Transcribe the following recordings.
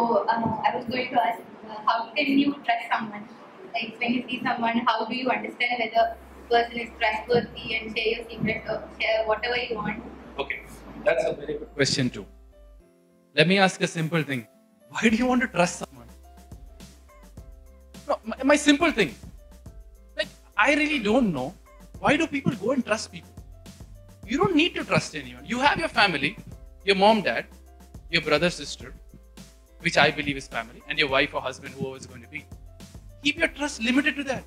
I was going to ask, how can you trust someone? Like when you see someone, how do you understand whether person is trustworthy and share your secrets or share whatever you want? Okay, that's a very good question too. Let me ask a simple thing. Why do you want to trust someone? No, my simple thing. Like, I really don't know. Why do people go and trust people? You don't need to trust anyone. You have your family, your mom, dad, your brother, sister, which I believe is family, and your wife or husband, whoever is going to be. Keep your trust limited to that.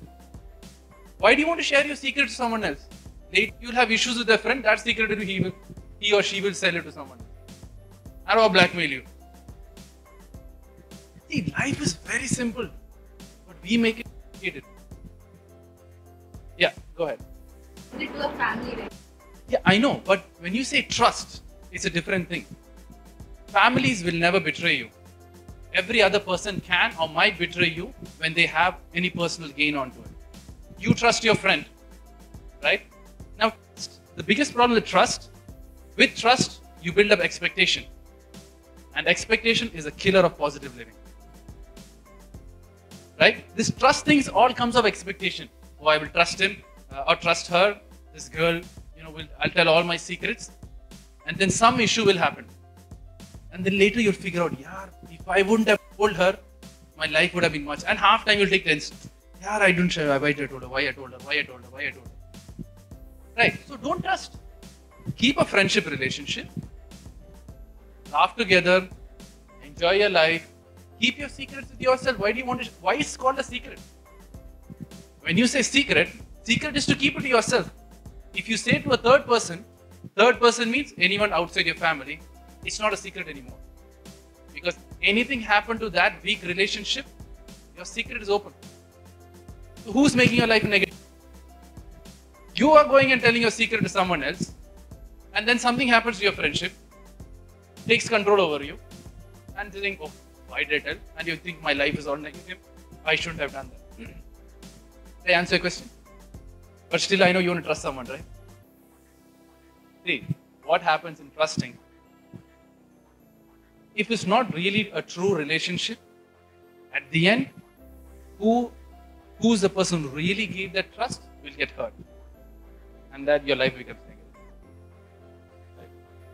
Why do you want to share your secret to someone else? You'll have issues with a friend, that secret he or she will sell it to someone else. Or blackmail you. See, life is very simple, but we make it complicated. Yeah, go ahead. It to a family, right? Yeah, I know, but when you say trust, it's a different thing. Families will never betray you. Every other person can or might betray you when they have any personal gain onto it. You trust your friend, right? Now, the biggest problem with trust, you build up expectation. And expectation is a killer of positive living. Right? This trust things all comes of expectation. Oh, I will trust him or trust her. This girl, I'll tell all my secrets. And then some issue will happen. And then later you'll figure out, if I wouldn't have told her, my life would have been much. And half time you'll take tension. I didn't share. Why I told her? Why I told her? Why I told her? Why I told her? Right. So don't trust. Keep a friendship relationship. Laugh together. Enjoy your life. Keep your secrets with yourself. Why is it called a secret? When you say secret is to keep it to yourself. If you say to a third person means anyone outside your family, it's not a secret anymore. Because anything happened to that weak relationship, your secret is open. So who's making your life negative? You are going and telling your secret to someone else, and then something happens to your friendship, takes control over you, and you think, oh, why did I tell? And you think my life is all negative. I shouldn't have done that. Did I answer your question? But still, I know you want to trust someone, right? See, what happens in trusting? If it's not really a true relationship, at the end, who's the person who really gave that trust will get hurt. And that your life becomes negative. Right?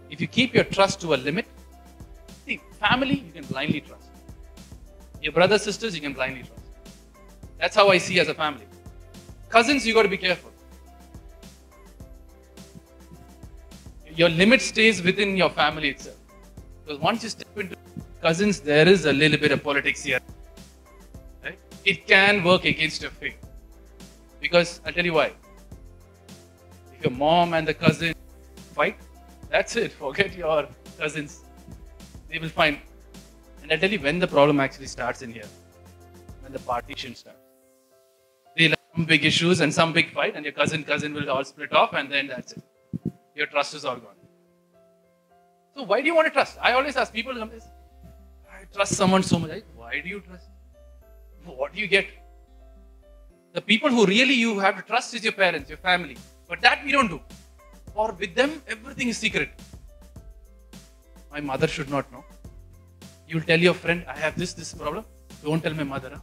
If you keep your trust to a limit, see, family, you can blindly trust. Your brothers, sisters, you can blindly trust. That's how I see as a family. Cousins, you got to be careful. Your limit stays within your family itself. Because once you step into cousins, there is a little bit of politics here. Right? It can work against your faith. Because I'll tell you why. If your mom and the cousin fight, that's it. Forget your cousins. They will find. And I'll tell you when the problem actually starts in here. When the partition starts. They'll have some big issues and some big fight, and your cousin will all split off, and then that's it. Your trust is all gone. So why do you want to trust? I always ask people, I trust someone so much. Why do you trust? What do you get? The people who really you have to trust is your parents, your family. But that we don't do. Or with them, everything is secret. My mother should not know. You'll tell your friend, I have this problem. Don't tell my mother. Huh?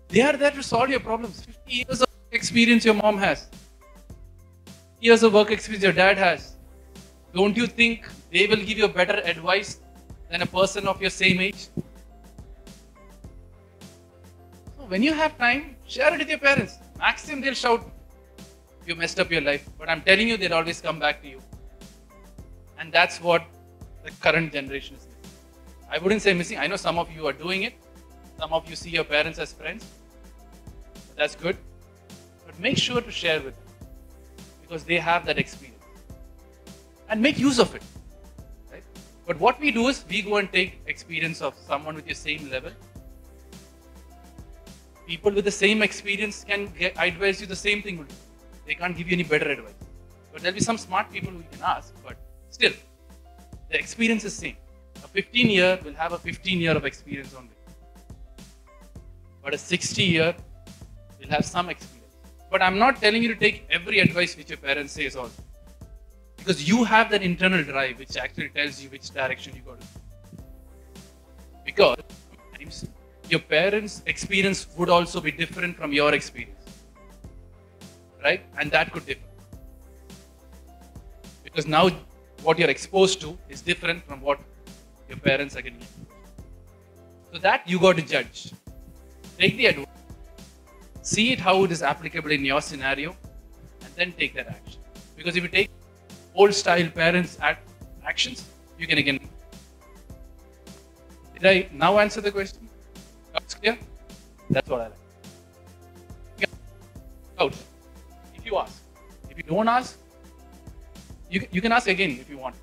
They are there to solve your problems. 50 years of experience your mom has. Years of work experience your dad has. Don't you think they will give you better advice than a person of your same age? So when you have time, share it with your parents. Maximum they'll shout, you messed up your life. But I'm telling you, they'll always come back to you. And that's what the current generation is missing. I wouldn't say missing. I know some of you are doing it. Some of you see your parents as friends. That's good. But make sure to share with them. Because they have that experience. And make use of it. Right? But what we do is, we go and take experience of someone with your same level. People with the same experience can advise you the same thing. They can't give you any better advice. But there'll be some smart people who you can ask. But still, the experience is same. A 15-year will have a 15-year of experience only. But a 60-year will have some experience. But I'm not telling you to take every advice which your parents say also. Because you have that internal drive which actually tells you which direction you got to. Because sometimes your parents' experience would also be different from your experience. Right? And that could differ. Because now what you're exposed to is different from what your parents are getting. So that you got to judge. Take the advice, see it how it is applicable in your scenario, and then take that action. Because if you take old style parents' actions, you can again. Did I now answer the question? It's clear? That's what I like. Out. If you ask. If you don't ask, you can ask again if you want.